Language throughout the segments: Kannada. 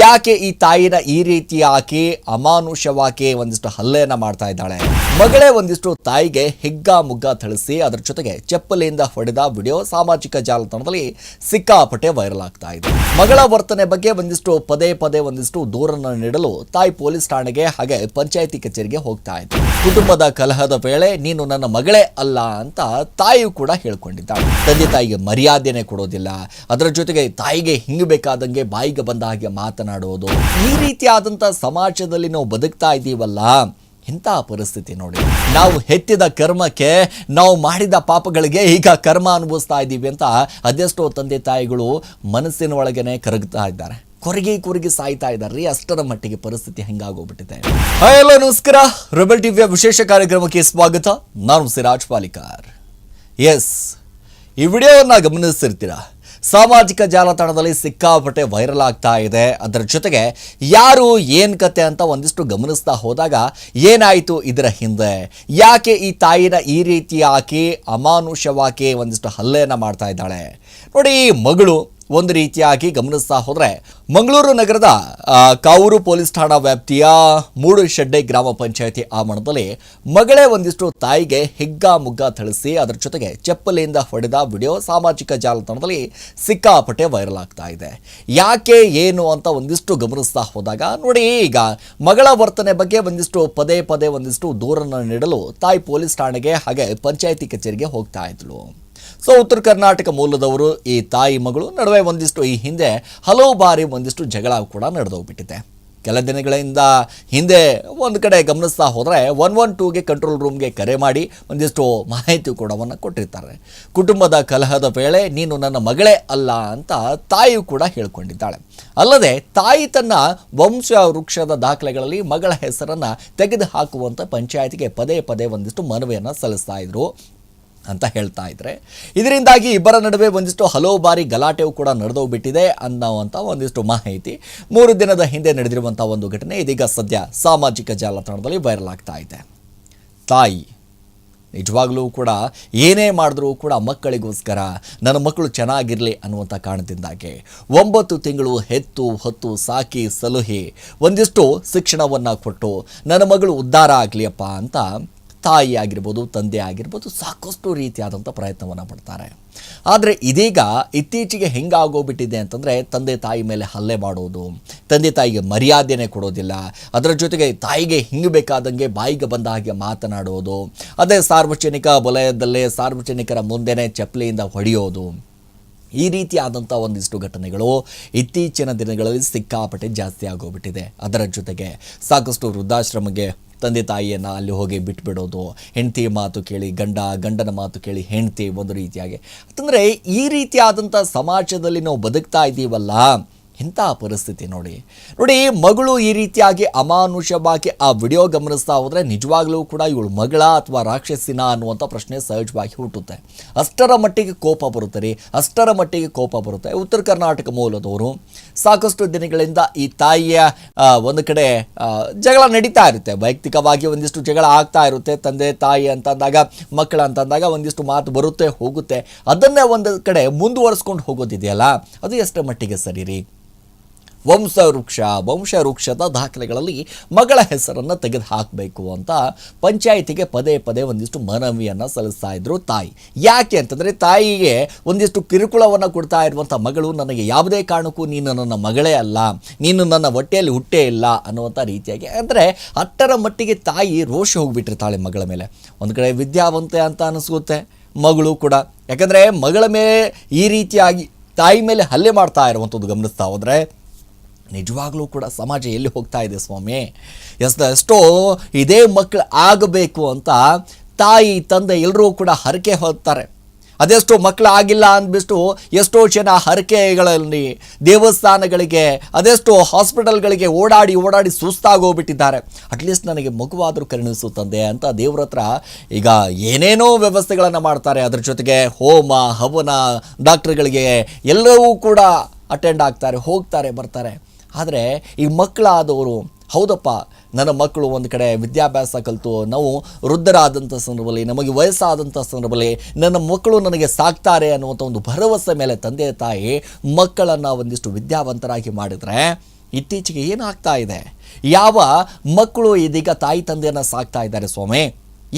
ಯಾಕೆ ಈ ತಾಯಿನ ಈ ರೀತಿ ಆಕೆ ಅಮಾನುಷವಾಗಿ ಒಂದಿಷ್ಟು ಹಲ್ಲೆಯನ್ನ ಮಾಡ್ತಾ ಇದ್ದಾಳೆ? ಮಗಳೇ ಒಂದಿಷ್ಟು ತಾಯಿಗೆ ಹಿಗ್ಗಾಮುಗ್ಗಾ ಥಳಿಸಿ ಅದರ ಜೊತೆಗೆ ಚಪ್ಪಲಿಯಿಂದ ಹೊಡೆದ ವಿಡಿಯೋ ಸಾಮಾಜಿಕ ಜಾಲತಾಣದಲ್ಲಿ ಸಿಕ್ಕಾಪಟ್ಟೆ ವೈರಲ್ ಆಗ್ತಾ ಇದೆ. ಮಗಳ ವರ್ತನೆ ಬಗ್ಗೆ ಪದೇ ಪದೇ ದೂರನ್ನು ನೀಡಲು ತಾಯಿ ಪೊಲೀಸ್ ಠಾಣೆಗೆ ಹಾಗೆ ಪಂಚಾಯಿತಿ ಕಚೇರಿಗೆ ಹೋಗ್ತಾ ಇದ್ದ. ಕುಟುಂಬದ ಕಲಹದ ವೇಳೆ ನೀನು ನನ್ನ ಮಗಳೇ ಅಲ್ಲ ಅಂತ ತಾಯಿಯು ಕೂಡ ಹೇಳ್ಕೊಂಡಿದ್ದಾಳೆ. ತಂದೆ ತಾಯಿಗೆ ಮರ್ಯಾದೆನೆ ಕೊಡೋದಿಲ್ಲ, ಅದರ ಜೊತೆಗೆ ತಾಯಿಗೆ ಹಿಂಗಬೇಕಾದಂಗೆ ಬಾಯಿಗೆ ಬಂದ ಹಾಗೆ ಮಾತನಾಡೋದು, ಈ ರೀತಿಯಾದಂಥ ಸಮಾಜದಲ್ಲಿ ನಾವು ಬದುಕ್ತಾ ಇದ್ದೀವಲ್ಲ. ಇಂಥ ಪರಿಸ್ಥಿತಿ ನೋಡಿ, ನಾವು ಹೆತ್ತಿದ ಕರ್ಮಕ್ಕೆ, ನಾವು ಮಾಡಿದ ಪಾಪಗಳಿಗೆ ಈಗ ಕರ್ಮ ಅನುಭವಿಸ್ತಾ ಇದ್ದೀವಿ ಅಂತ ಅದೆಷ್ಟೋ ತಂದೆ ತಾಯಿಗಳು ಮನಸ್ಸಿನ ಒಳಗನೆ ಕರಗ್ತಾ ಇದ್ದಾರೆ, ಕೊರಗಿ ಸಾಯ್ತಾ ಇದ್ದಾರೆ. ಅಷ್ಟರ ಮಟ್ಟಿಗೆ ಪರಿಸ್ಥಿತಿ ಹೆಂಗಾಗೋಗ್ಬಿಟ್ಟಿದೆ. ಹಲೋ ನಮಸ್ಕಾರ, ರೆಬೆಲ್ ಟಿವಿಯ ವಿಶೇಷ ಕಾರ್ಯಕ್ರಮಕ್ಕೆ ಸ್ವಾಗತ. ನಾನು ಸಿರಾಜ್ ಪಾಲಿಕಾರ್. ಈ ವಿಡಿಯೋವನ್ನ ಗಮನಿಸ್ತಿರ್ತೀರಾ, ಸಾಮಾಜಿಕ ಜಾಲತಾಣದಲ್ಲಿ ಸಿಕ್ಕಾಪಟ್ಟೆ ವೈರಲ್ ಆಗ್ತಾ ಇದೆ. ಅದರ ಜೊತೆಗೆ ಯಾರು ಏನ್ ಕತೆ ಅಂತ ಗಮನಿಸ್ತಾ ಹೋದಾಗ ಏನಾಯಿತು ಇದರ ಹಿಂದೆ, ಯಾಕೆ ಈ ತಾಯಿನ ಈ ರೀತಿ ಆಕೆ ಅಮಾನುಷವಾಗಿ ಹಲ್ಲೆಯನ್ನ ಮಾಡ್ತಾ ಇದ್ದಾಳೆ ನೋಡಿ. ಮಗಳು ಒಂದು ರೀತಿಯಾಗಿ ಗಮನಿಸ್ತಾ ಹೋದರೆ ಮಂಗಳೂರು ನಗರದ ಕಾವೂರು ಪೊಲೀಸ್ ಠಾಣಾ ವ್ಯಾಪ್ತಿಯ ಮೂಡುಶೆಡ್ಡೆ ಗ್ರಾಮ ಪಂಚಾಯಿತಿ ಆವರಣದಲ್ಲಿ ಮಗಳೇ ತಾಯಿಗೆ ಹಿಗ್ಗಾಮುಗ್ಗಾ ಥಳಿಸಿ ಅದರ ಜೊತೆಗೆ ಚಪ್ಪಲಿಯಿಂದ ಹೊಡೆದ ವಿಡಿಯೋ ಸಾಮಾಜಿಕ ಜಾಲತಾಣದಲ್ಲಿ ಸಿಕ್ಕಾಪಟ್ಟೆ ವೈರಲ್ ಆಗ್ತಾ ಇದೆ. ಯಾಕೆ ಏನು ಅಂತ ಗಮನಿಸ್ತಾ ಹೋದಾಗ ನೋಡಿ, ಈಗ ಮಗಳ ವರ್ತನೆ ಬಗ್ಗೆ ಪದೇ ಪದೇ ದೂರನ್ನು ನೀಡಲು ತಾಯಿ ಪೊಲೀಸ್ ಠಾಣೆಗೆ ಹಾಗೆ ಪಂಚಾಯಿತಿ ಕಚೇರಿಗೆ ಹೋಗ್ತಾ ಇದ್ಲು. ಉತ್ತರ ಕರ್ನಾಟಕ ಮೂಲದವರು ಈ ತಾಯಿ ಮಗಳು ನಡುವೆ ಈ ಹಿಂದೆ ಹಲವು ಬಾರಿ ಜಗಳ ಕೂಡ ನಡೆದೋಗ್ಬಿಟ್ಟಿದೆ. ಕೆಲ ದಿನಗಳಿಂದ ಹಿಂದೆ ಒಂದು ಕಡೆ ಗಮನಿಸ್ತಾ ಹೋದರೆ 112ಗೆ ಕಂಟ್ರೋಲ್ ರೂಮ್ಗೆ ಕರೆ ಮಾಡಿ ಮಾಹಿತಿ ಕೂಡ ಕೊಟ್ಟಿರ್ತಾರೆ. ಕುಟುಂಬದ ಕಲಹದ ವೇಳೆ ನೀನು ನನ್ನ ಮಗಳೇ ಅಲ್ಲ ಅಂತ ತಾಯಿಯು ಕೂಡ ಹೇಳ್ಕೊಂಡಿದ್ದಾಳೆ. ಅಲ್ಲದೆ ತಾಯಿ ತನ್ನ ವಂಶ ವೃಕ್ಷದ ದಾಖಲೆಗಳಲ್ಲಿ ಮಗಳ ಹೆಸರನ್ನ ತೆಗೆದು ಹಾಕುವಂತ ಪಂಚಾಯತಿಗೆ ಪದೇ ಪದೇ ಮನವಿಯನ್ನು ಸಲ್ಲಿಸ್ತಾ ಇದ್ರು ಅಂತ ಹೇಳ್ತಾ ಇದ್ರೆ, ಇದರಿಂದಾಗಿ ಇಬ್ಬರ ನಡುವೆ ಹಲವು ಬಾರಿ ಗಲಾಟೆಯೂ ಕೂಡ ನಡೆದೋಗ್ಬಿಟ್ಟಿದೆ ಅನ್ನೋವಂಥ ಮಾಹಿತಿ 3 ದಿನದ ಹಿಂದೆ ನಡೆದಿರುವಂಥ ಒಂದು ಘಟನೆ ಇದೀಗ ಸದ್ಯ ಸಾಮಾಜಿಕ ಜಾಲತಾಣದಲ್ಲಿ ವೈರಲ್ ಆಗ್ತಾ ಇದೆ. ತಾಯಿ ನಿಜವಾಗ್ಲೂ ಕೂಡ ಏನೇ ಮಾಡಿದ್ರೂ ಕೂಡ ಮಕ್ಕಳಿಗೋಸ್ಕರ, ನನ್ನ ಮಕ್ಕಳು ಚೆನ್ನಾಗಿರಲಿ ಅನ್ನುವಂಥ ಕಾರಣದಿಂದಾಗಿ 9 ತಿಂಗಳು ಹೊತ್ತು ಸಾಕಿ ಸಲುಹಿ ಶಿಕ್ಷಣವನ್ನು ಕೊಟ್ಟು ನನ್ನ ಮಗಳು ಉದ್ಧಾರ ಆಗಲಿಯಪ್ಪ ಅಂತ ತಾಯಿ ಆಗಿರ್ಬೋದು, ತಂದೆ ಆಗಿರ್ಬೋದು, ಸಾಕಷ್ಟು ರೀತಿಯಾದಂಥ ಪ್ರಯತ್ನವನ್ನು ಪಡ್ತಾರೆ. ಆದರೆ ಇದೀಗ ಇತ್ತೀಚೆಗೆ ಹೆಂಗಾಗೋಗ್ಬಿಟ್ಟಿದೆ ಅಂತಂದರೆ, ತಂದೆ ತಾಯಿ ಮೇಲೆ ಹಲ್ಲೆ ಮಾಡೋದು, ತಂದೆ ತಾಯಿಗೆ ಮರ್ಯಾದೆನೆ ಕೊಡೋದಿಲ್ಲ, ಅದರ ಜೊತೆಗೆ ತಾಯಿಗೆ ಹಿಂಗಬೇಕಾದಂಗೆ ಬಾಯಿಗೆ ಬಂದ ಹಾಗೆ ಮಾತನಾಡೋದು, ಅದೇ ಸಾರ್ವಜನಿಕ ವಲಯದಲ್ಲೇ ಸಾರ್ವಜನಿಕರ ಮುಂದೆನೇ ಚಪ್ಪಲಿಯಿಂದ ಹೊಡೆಯೋದು, ಈ ರೀತಿಯಾದಂಥ ಘಟನೆಗಳು ಇತ್ತೀಚಿನ ದಿನಗಳಲ್ಲಿ ಸಿಕ್ಕಾಪಟ್ಟೆ ಜಾಸ್ತಿ ಆಗೋಗ್ಬಿಟ್ಟಿದೆ. ಅದರ ಜೊತೆಗೆ ಸಾಕಷ್ಟು ವೃದ್ಧಾಶ್ರಮಕ್ಕೆ ತಂದೆ ತಾಯಿಯನ್ನು ಅಲ್ಲಿ ಹೋಗಿ ಬಿಟ್ಬಿಡೋದು, ಹೆಂಡತಿ ಮಾತು ಕೇಳಿ ಗಂಡನ ಮಾತು ಕೇಳಿ ಹೆಂಡತಿ, ಒಂದು ರೀತಿಯಾಗಿ ಅಂತಂದರೆ ಈ ರೀತಿಯಾದಂಥ ಸಮಾಜದಲ್ಲಿ ನಾವು ಬದುಕ್ತಾ ಇದ್ದೀವಲ್ಲ. ಇಂಥ ಪರಿಸ್ಥಿತಿ ನೋಡಿ, ಮಗಳು ಈ ರೀತಿಯಾಗಿ ಅಮಾನುಷವಾಗಿ ಆ ವಿಡಿಯೋ ಗಮನಿಸ್ತಾ ಹೋದರೆ ನಿಜವಾಗ್ಲೂ ಕೂಡ ಇವಳು ಮಗಳ ಅಥವಾ ರಾಕ್ಷಸಿನ ಅನ್ನುವಂಥ ಪ್ರಶ್ನೆ ಸಹಜವಾಗಿ ಹುಟ್ಟುತ್ತೆ. ಅಷ್ಟರ ಮಟ್ಟಿಗೆ ಕೋಪ ಬರುತ್ತೆ. ಉತ್ತರ ಕರ್ನಾಟಕ ಮೂಲದವರು ಸಾಕಷ್ಟು ದಿನಗಳಿಂದ ಈ ತಾಯಿಯ ಒಂದು ಕಡೆ ಜಗಳ ನಡೀತಾ ಇರುತ್ತೆ, ವೈಯಕ್ತಿಕವಾಗಿ ಜಗಳ ಆಗ್ತಾ ಇರುತ್ತೆ. ತಂದೆ ತಾಯಿ ಅಂತಂದಾಗ, ಮಕ್ಕಳ ಅಂತಂದಾಗ ಮಾತು ಬರುತ್ತೆ ಹೋಗುತ್ತೆ, ಅದನ್ನೇ ಒಂದು ಕಡೆ ಮುಂದುವರಿಸ್ಕೊಂಡು ಹೋಗೋದಿದೆಯಲ್ಲ, ಅದು ಎಷ್ಟರ ಮಟ್ಟಿಗೆ ಸರಿ ರೀ? ವಂಶ ವೃಕ್ಷದ ದಾಖಲೆಗಳಲ್ಲಿ ಮಗಳ ಹೆಸರನ್ನು ತೆಗೆದು ಹಾಕಬೇಕು ಅಂತ ಪಂಚಾಯಿತಿಗೆ ಪದೇ ಪದೇ ಮನವಿಯನ್ನು ಸಲ್ಲಿಸ್ತಾ ಇದ್ರು ತಾಯಿ. ಯಾಕೆ ಅಂತಂದರೆ, ತಾಯಿಗೆ ಕಿರುಕುಳವನ್ನು ಕೊಡ್ತಾ ಇರುವಂಥ ಮಗಳು ನನಗೆ ಯಾವುದೇ ಕಾರಣಕ್ಕೂ ನೀನು ನನ್ನ ಮಗಳೇ ಅಲ್ಲ, ನೀನು ನನ್ನ ಹೊಟ್ಟೆಯಲ್ಲಿ ಹುಟ್ಟೇ ಇಲ್ಲ ಅನ್ನುವಂಥ ರೀತಿಯಾಗಿ, ಅಂದರೆ ಅಷ್ಟರ ಮಟ್ಟಿಗೆ ತಾಯಿ ರೋಷ ಹೋಗಿಬಿಟ್ಟಿರ್ತಾಳೆ ಮಗಳ ಮೇಲೆ. ಒಂದು ಕಡೆ ವಿದ್ಯಾವಂತೆ ಅಂತ ಅನಿಸುತ್ತೆ ಮಗಳು ಕೂಡ, ಯಾಕಂದರೆ ಮಗಳ ಮೇಲೆ ಈ ರೀತಿಯಾಗಿ ತಾಯಿ ಮೇಲೆ ಹಲ್ಲೆ ಮಾಡ್ತಾ ಇರುವಂಥದ್ದು ಗಮನಿಸ್ತಾ ಹೋದರೆ ನಿಜವಾಗ್ಲೂ ಕೂಡ ಸಮಾಜ ಎಲ್ಲಿ ಹೋಗ್ತಾ ಇದೆ ಸ್ವಾಮಿ? ಎಷ್ಟೋ ಇದೇ ಮಕ್ಕಳು ಆಗಬೇಕು ಅಂತ ತಾಯಿ ತಂದೆ ಎಲ್ಲರೂ ಕೂಡ ಹರಕೆ ಹೊತ್ತಾರೆ. ಅದೆಷ್ಟೋ ಮಕ್ಕಳು ಆಗಿಲ್ಲ ಅಂದ್ಬಿಟ್ಟು ಎಷ್ಟೋ ಜನ ಹರಕೆಗಳಲ್ಲಿ ದೇವಸ್ಥಾನಗಳಿಗೆ, ಅದೆಷ್ಟೋ ಹಾಸ್ಪಿಟಲ್ಗಳಿಗೆ ಓಡಾಡಿ ಸುಸ್ತಾಗೋಗ್ಬಿಟ್ಟಿದ್ದಾರೆ. ಅಟ್ಲೀಸ್ಟ್ ನನಗೆ ಮಗುವಾದರೂ ಕರುಣಿಸು ತಂದೆ ಅಂತ ದೇವ್ರ ಹತ್ರ ಈಗ ಏನೇನೋ ವ್ಯವಸ್ಥೆಗಳನ್ನು ಮಾಡ್ತಾರೆ. ಅದ್ರ ಜೊತೆಗೆ ಹೋಮ ಹವನ, ಡಾಕ್ಟರ್ಗಳಿಗೆ ಎಲ್ಲವೂ ಕೂಡ ಅಟೆಂಡ್ ಆಗ್ತಾರೆ, ಹೋಗ್ತಾರೆ, ಬರ್ತಾರೆ. ಆದರೆ ಈ ಮಕ್ಕಳಾದವರು, ಹೌದಪ್ಪ ನನ್ನ ಮಕ್ಕಳು ಒಂದು ಕಡೆ ವಿದ್ಯಾಭ್ಯಾಸ ಕಲಿತು ನಾವು ವೃದ್ಧರಾದಂಥ ಸಂದರ್ಭದಲ್ಲಿ, ನಮಗೆ ವಯಸ್ಸಾದಂಥ ಸಂದರ್ಭದಲ್ಲಿ ನನ್ನ ಮಕ್ಕಳು ನನಗೆ ಸಾಕ್ತಾರೆ ಅನ್ನುವಂಥ ಒಂದು ಭರವಸೆ ಮೇಲೆ ತಂದೆ ತಾಯಿ ಮಕ್ಕಳನ್ನು ವಿದ್ಯಾವಂತರಾಗಿ ಮಾಡಿದರೆ ಇತ್ತೀಚೆಗೆ ಏನಾಗ್ತಾ ಇದೆ? ಯಾವ ಮಕ್ಕಳು ಇದೀಗ ತಾಯಿ ತಂದೆಯನ್ನು ಸಾಕ್ತಾ ಇದ್ದಾರೆ ಸ್ವಾಮಿ?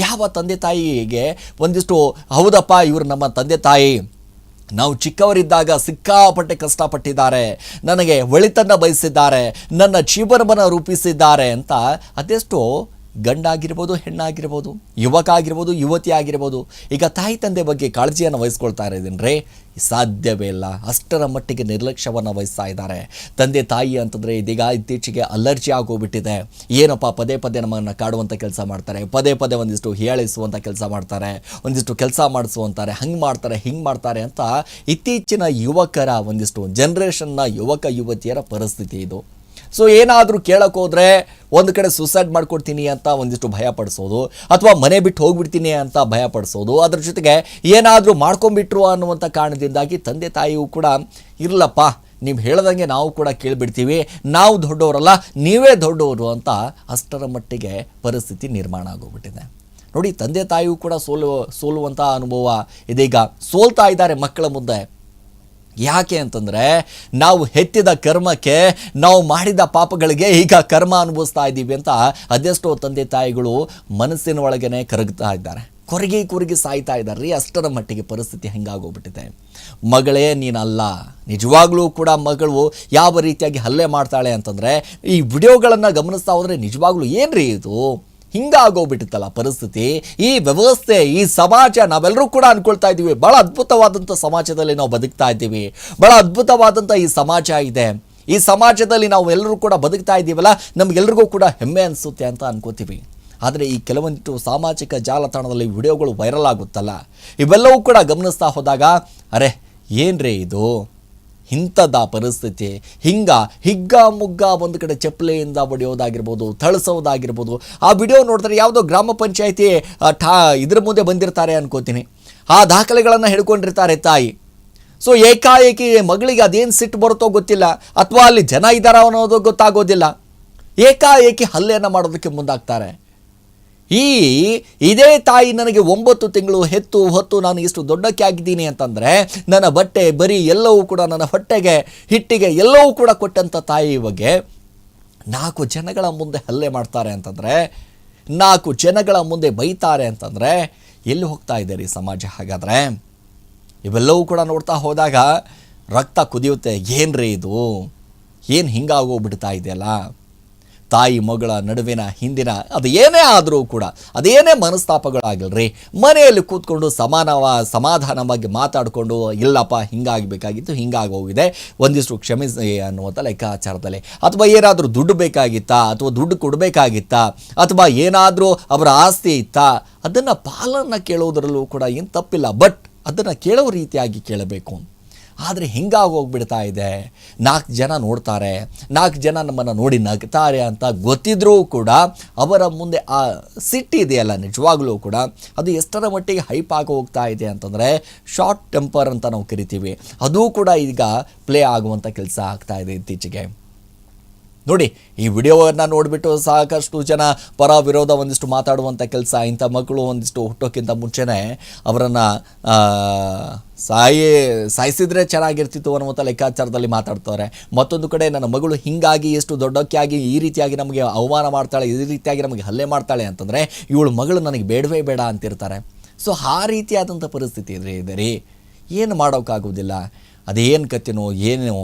ಯಾವ ತಂದೆ ತಾಯಿಗೆ ಒಂದಿಷ್ಟು ಹೌದಪ್ಪ ಇವರು ನಮ್ಮ ತಂದೆ ತಾಯಿ, ನಾವು ಚಿಕ್ಕವರಿದ್ದಾಗ ಸಿಕ್ಕಾಪಟ್ಟೆ ಕಷ್ಟಪಟ್ಟಿದ್ದಾರೆ, ನನಗೆ ಒಳಿತನ್ನು ಬಯಸಿದ್ದಾರೆ, ನನ್ನ ಜೀವನವನ್ನು ರೂಪಿಸಿದ್ದಾರೆ ಅಂತ ಅದೆಷ್ಟೋ ಗಂಡಾಗಿರ್ಬೋದು, ಹೆಣ್ಣಾಗಿರ್ಬೋದು, ಯುವಕ ಆಗಿರ್ಬೋದು, ಯುವತಿ ಆಗಿರ್ಬೋದು, ಈಗ ತಾಯಿ ತಂದೆ ಬಗ್ಗೆ ಕಾಳಜಿಯನ್ನು ವಹಿಸ್ಕೊಳ್ತಾ ಇದ್ದೀನ್ರಿ? ಸಾಧ್ಯವೇ ಇಲ್ಲ. ಅಷ್ಟರ ಮಟ್ಟಿಗೆ ನಿರ್ಲಕ್ಷ್ಯವನ್ನು ವಹಿಸ್ತಾ ಇದ್ದಾರೆ. ತಂದೆ ತಾಯಿ ಅಂತಂದರೆ ಇದೀಗ ಇತ್ತೀಚೆಗೆ ಅಲರ್ಜಿ ಆಗೋಗ್ಬಿಟ್ಟಿದೆ. ಏನಪ್ಪ ಪದೇ ಪದೇ ನಮ್ಮನ್ನು ಕಾಡುವಂಥ ಕೆಲಸ ಮಾಡ್ತಾರೆ, ಪದೇ ಪದೇ ಒಂದಿಷ್ಟು ಹೀಯಾಳಿಸುವಂಥ ಕೆಲಸ ಮಾಡ್ತಾರೆ, ಒಂದಿಷ್ಟು ಕೆಲಸ ಮಾಡಿಸುವಂತಾರೆ, ಹಂಗೆ ಮಾಡ್ತಾರೆ ಹಿಂಗೆ ಮಾಡ್ತಾರೆ ಅಂತ ಇತ್ತೀಚಿನ ಯುವಕರ ಒಂದಿಷ್ಟು ಜನ್ರೇಷನ್ನ ಯುವಕ ಯುವತಿಯರ ಪರಿಸ್ಥಿತಿ ಇದು. ಸೊ ಏನಾದರೂ ಕೇಳಕ್ಕೆ ಹೋದರೆ ಒಂದು ಕಡೆ ಸುಸೈಡ್ ಮಾಡ್ಕೊಡ್ತೀನಿ ಅಂತ ಒಂದಿಷ್ಟು ಭಯ ಪಡಿಸೋದು, ಅಥವಾ ಮನೆ ಬಿಟ್ಟು ಹೋಗ್ಬಿಡ್ತೀನಿ ಅಂತ ಭಯ ಪಡಿಸೋದು, ಅದ್ರ ಜೊತೆಗೆ ಏನಾದರೂ ಮಾಡ್ಕೊಂಡ್ಬಿಟ್ರು ಅನ್ನುವಂಥ ಕಾರಣದಿಂದಾಗಿ ತಂದೆ ತಾಯಿಯೂ ಕೂಡ ಇರಲಪ್ಪ ನೀವು ಹೇಳ್ದಂಗೆ ನಾವು ಕೂಡ ಕೇಳಿಬಿಡ್ತೀವಿ, ನಾವು ದೊಡ್ಡವರಲ್ಲ ನೀವೇ ದೊಡ್ಡವರು ಅಂತ ಅಷ್ಟರ ಮಟ್ಟಿಗೆ ಪರಿಸ್ಥಿತಿ ನಿರ್ಮಾಣ ಆಗೋಗ್ಬಿಟ್ಟಿದೆ. ನೋಡಿ, ತಂದೆ ತಾಯಿಯೂ ಕೂಡ ಸೋಲುವಂಥ ಅನುಭವ ಇದೀಗ ಸೋಲ್ತಾ ಇದ್ದಾರೆ ಮಕ್ಕಳ ಮುಂದೆ. ಯಾಕೆ ಅಂತಂದರೆ ನಾವು ಹೆತ್ತಿದ ಕರ್ಮಕ್ಕೆ, ನಾವು ಮಾಡಿದ ಪಾಪಗಳಿಗೆ ಈಗ ಕರ್ಮ ಅನುಭವಿಸ್ತಾ ಇದ್ದೀವಿ ಅಂತ ಅದೆಷ್ಟೋ ತಂದೆ ತಾಯಿಗಳು ಮನಸ್ಸಿನ ಒಳಗನೆ ಕರಗ್ತಾ ಇದ್ದಾರೆ, ಕೊರಗಿ ಸಾಯ್ತಾ ಇದ್ದಾರೆ ರೀ. ಅಷ್ಟರ ಮಟ್ಟಿಗೆ ಪರಿಸ್ಥಿತಿ ಹೆಂಗಾಗೋಗ್ಬಿಟ್ಟಿದೆ. ಮಗಳೇ ನೀನಲ್ಲ, ನಿಜವಾಗ್ಲೂ ಕೂಡ ಮಗಳು ಯಾವ ರೀತಿಯಾಗಿ ಹಲ್ಲೆ ಮಾಡ್ತಾಳೆ ಅಂತಂದರೆ ಈ ವಿಡಿಯೋಗಳನ್ನು ಗಮನಿಸ್ತಾ ಹೋದರೆ ನಿಜವಾಗ್ಲೂ ಏನ್ರಿ ಇದು ಹಿಂಗಾಗೋಗ್ಬಿಟ್ಟಿತ್ತಲ್ಲ ಪರಿಸ್ಥಿತಿ. ಈ ವ್ಯವಸ್ಥೆ, ಈ ಸಮಾಜ, ನಾವೆಲ್ಲರೂ ಕೂಡ ಅಂದ್ಕೊಳ್ತಾ ಇದ್ದೀವಿ ಭಾಳ ಅದ್ಭುತವಾದಂಥ ಸಮಾಜದಲ್ಲಿ ನಾವು ಬದುಕ್ತಾ ಇದ್ದೀವಿ, ಭಾಳ ಅದ್ಭುತವಾದಂಥ ಈ ಸಮಾಜ ಇದೆ, ಈ ಸಮಾಜದಲ್ಲಿ ನಾವು ಎಲ್ಲರೂ ಕೂಡ ಬದುಕ್ತಾ ಇದ್ದೀವಲ್ಲ, ನಮಗೆಲ್ರಿಗೂ ಕೂಡ ಹೆಮ್ಮೆ ಅನಿಸುತ್ತೆ ಅಂತ ಅನ್ಕೋತೀವಿ. ಆದರೆ ಈ ಕೆಲವೊಂದಿಷ್ಟು ಸಾಮಾಜಿಕ ಜಾಲತಾಣದಲ್ಲಿ ವಿಡಿಯೋಗಳು ವೈರಲ್ ಆಗುತ್ತಲ್ಲ, ಇವೆಲ್ಲವೂ ಕೂಡ ಗಮನಿಸ್ತಾ ಹೋದಾಗ ಅರೆ ಏನ್ರಿ ಇದು, ಇಂಥದ್ದ ಪರಿಸ್ಥಿತಿ, ಹಿಗ್ಗ ಒಂದು ಕಡೆ ಚಪ್ಪಲೆಯಿಂದ ಹೊಡೆಯೋದಾಗಿರ್ಬೋದು, ಥಳಿಸೋದಾಗಿರ್ಬೋದು. ಆ ವಿಡಿಯೋ ನೋಡಿದ್ರೆ ಯಾವುದೋ ಗ್ರಾಮ ಪಂಚಾಯಿತಿ ಇದ್ರ ಮುಂದೆ ಬಂದಿರ್ತಾರೆ ಅನ್ಕೋತೀನಿ, ಆ ದಾಖಲೆಗಳನ್ನು ಹಿಡ್ಕೊಂಡಿರ್ತಾರೆ ತಾಯಿ. ಸೊ ಏಕಾಏಕಿ ಮಗಳಿಗೆ ಅದೇನು ಸಿಟ್ಟು ಬರುತ್ತೋ ಗೊತ್ತಿಲ್ಲ, ಅಥವಾ ಅಲ್ಲಿ ಜನ ಇದ್ದಾರ ಅನ್ನೋದು ಗೊತ್ತಾಗೋದಿಲ್ಲ, ಏಕಾಏಕಿ ಹಲ್ಲೆಯನ್ನು ಮಾಡೋದಕ್ಕೆ ಮುಂದಾಗ್ತಾರೆ. ಇದೇ ತಾಯಿ ನನಗೆ 9 ತಿಂಗಳು ಹೆತ್ತು ಹೊತ್ತು ನಾನು ಇಷ್ಟು ದೊಡ್ಡಕ್ಕೆ ಆಗಿದ್ದೀನಿ ಅಂತಂದರೆ ನನ್ನ ಬಟ್ಟೆ ಬರೀ ಎಲ್ಲವೂ ಕೂಡ ನನ್ನ ಹೊಟ್ಟೆಗೆ ಹಿಟ್ಟಿಗೆ ಎಲ್ಲವೂ ಕೂಡ ಕೊಟ್ಟಂಥ ತಾಯಿ ಬಗ್ಗೆ 4 ಜನಗಳ ಮುಂದೆ ಹಲ್ಲೆ ಮಾಡ್ತಾರೆ ಅಂತಂದರೆ, 4 ಜನಗಳ ಮುಂದೆ ಬೈತಾರೆ ಅಂತಂದರೆ ಎಲ್ಲಿ ಹೋಗ್ತಾ ಇದೆ ರೀ ಸಮಾಜ? ಹಾಗಾದರೆ ಇವೆಲ್ಲವೂ ಕೂಡ ನೋಡ್ತಾ ಹೋದಾಗ ರಕ್ತ ಕುದಿಯುತ್ತೆ. ಏನ್ರಿ ಇದು, ಏನು ಹಿಂಗಾಗೋಗ್ಬಿಡ್ತಾ ಇದೆಯಲ್ಲ? ತಾಯಿ ಮಗಳ ನಡುವಿನ ಹಿಂದಿನ ಅದು ಏನೇ ಆದರೂ ಕೂಡ, ಅದೇನೇ ಮನಸ್ತಾಪಗಳಾಗಲ್ರಿ, ಮನೆಯಲ್ಲಿ ಕೂತ್ಕೊಂಡು ಸಮಾಧಾನವಾಗಿ ಮಾತಾಡಿಕೊಂಡು ಇಲ್ಲಪ್ಪ ಹಿಂಗಾಗಬೇಕಾಗಿತ್ತು, ಹಿಂಗಾಗೋಗಿದೆ, ಒಂದಿಷ್ಟು ಕ್ಷಮಿಸಿ ಅನ್ನುವಂಥ ಲೆಕ್ಕಾಚಾರದಲ್ಲಿ, ಅಥವಾ ಏನಾದರೂ ದುಡ್ಡು ಬೇಕಾಗಿತ್ತಾ, ಅಥವಾ ದುಡ್ಡು ಕೊಡಬೇಕಾಗಿತ್ತಾ, ಅಥವಾ ಏನಾದರೂ ಅವರ ಆಸ್ತಿ ಇತ್ತಾ, ಅದನ್ನು ಪಾಲನ್ನು ಕೇಳೋದ್ರಲ್ಲೂ ಕೂಡ ಏನು ತಪ್ಪಿಲ್ಲ, ಬಟ್ ಅದನ್ನು ಕೇಳೋ ರೀತಿಯಾಗಿ ಕೇಳಬೇಕು. ಆದರೆ ಹಿಂಗಾಗೋಗ್ಬಿಡ್ತಾ ಇದೆ. 4 ಜನ ನೋಡ್ತಾರೆ, 4 ಜನ ನಮ್ಮನ್ನು ನೋಡಿ ನಗ್ತಾರೆ ಅಂತ ಗೊತ್ತಿದ್ರೂ ಕೂಡ ಅವರ ಮುಂದೆ ಆ ಸಿಟ್ಟಿದೆಯಲ್ಲ ನಿಜವಾಗ್ಲೂ ಕೂಡ ಅದು ಎಷ್ಟರ ಮಟ್ಟಿಗೆ ಹೈಪ್ ಆಗಿ ಹೋಗ್ತಾ ಇದೆ ಅಂತಂದರೆ ಶಾರ್ಟ್ ಟೆಂಪರ್ ಅಂತ ನಾವು ಕರಿತೀವಿ, ಅದು ಕೂಡ ಈಗ ಪ್ಲೇ ಆಗುವಂಥ ಕೆಲಸ ಆಗ್ತಾ ಇದೆ ಇತ್ತೀಚೆಗೆ. ನೋಡಿ, ಈ ವಿಡಿಯೋವನ್ನು ನೋಡಿಬಿಟ್ಟು ಸಾಕಷ್ಟು ಜನ ಪರ ವಿರೋಧ ಒಂದಿಷ್ಟು ಮಾತಾಡುವಂಥ ಕೆಲಸ, ಇಂಥ ಮಕ್ಕಳು ಒಂದಿಷ್ಟು ಹುಟ್ಟೋಕ್ಕಿಂತ ಮುಂಚೆನೇ ಅವರನ್ನು ಸಾಯಿಸಿದ್ರೆ ಚೆನ್ನಾಗಿರ್ತಿತ್ತು ಅನ್ನುವಂಥ ಲೆಕ್ಕಾಚಾರದಲ್ಲಿ ಮಾತಾಡ್ತಾರೆ. ಮತ್ತೊಂದು ಕಡೆ ನನ್ನ ಮಗಳು ಹಿಂಗಾಗಿ ಎಷ್ಟು ದೊಡ್ಡಕ್ಕೆ ಆಗಿ ಈ ರೀತಿಯಾಗಿ ನಮಗೆ ಅವಮಾನ ಮಾಡ್ತಾಳೆ, ಈ ರೀತಿಯಾಗಿ ನಮಗೆ ಹಲ್ಲೆ ಮಾಡ್ತಾಳೆ ಅಂತಂದರೆ ಇವಳು ಮಗಳು ನನಗೆ ಬೇಡವೇ ಬೇಡ ಅಂತಿರ್ತಾರೆ. ಸೊ ಆ ರೀತಿಯಾದಂಥ ಪರಿಸ್ಥಿತಿ ಇದೆ ರೀ, ಏನು ಮಾಡೋಕ್ಕಾಗೋದಿಲ್ಲ. ಅದೇನು ಕತ್ತಿನೋ ಏನು.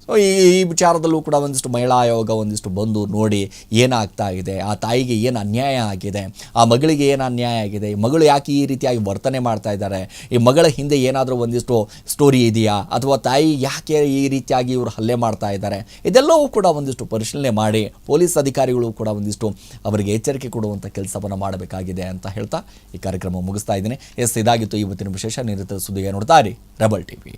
ಸೊ ಈ ವಿಚಾರದಲ್ಲೂ ಕೂಡ ಒಂದಿಷ್ಟು ಮಹಿಳಾ ಆಯೋಗ ಒಂದಿಷ್ಟು ಬಂದು ನೋಡಿ ಏನಾಗ್ತಾ ಇದೆ, ಆ ತಾಯಿಗೆ ಏನು ಅನ್ಯಾಯ ಆಗಿದೆ, ಆ ಮಗಳಿಗೆ ಏನು ಅನ್ಯಾಯ ಆಗಿದೆ, ಈ ಮಗಳು ಯಾಕೆ ಈ ರೀತಿಯಾಗಿ ವರ್ತನೆ ಮಾಡ್ತಾ ಇದ್ದಾರೆ, ಈ ಮಗಳ ಹಿಂದೆ ಏನಾದರೂ ಒಂದಿಷ್ಟು ಸ್ಟೋರಿ ಇದೆಯಾ, ಅಥವಾ ತಾಯಿ ಯಾಕೆ ಈ ರೀತಿಯಾಗಿ ಇವರು ಹಲ್ಲೆ ಮಾಡ್ತಾ ಇದ್ದಾರೆ, ಇದೆಲ್ಲವೂ ಕೂಡ ಒಂದಿಷ್ಟು ಪರಿಶೀಲನೆ ಮಾಡಿ ಪೊಲೀಸ್ ಅಧಿಕಾರಿಗಳು ಕೂಡ ಒಂದಿಷ್ಟು ಅವರಿಗೆ ಎಚ್ಚರಿಕೆ ಕೊಡುವಂಥ ಕೆಲಸವನ್ನು ಮಾಡಬೇಕಾಗಿದೆ ಅಂತ ಹೇಳ್ತಾ ಈ ಕಾರ್ಯಕ್ರಮ ಮುಗಿಸ್ತಾ ಇದ್ದೀನಿ. ಇದಾಗಿತ್ತು ಇವತ್ತಿನ ವಿಶೇಷ. ನಿರಂತರ ಸುದ್ದಿಗೆ ನೋಡ್ತಾ ಇರಿ ರೆಬಲ್ ಟಿವಿ.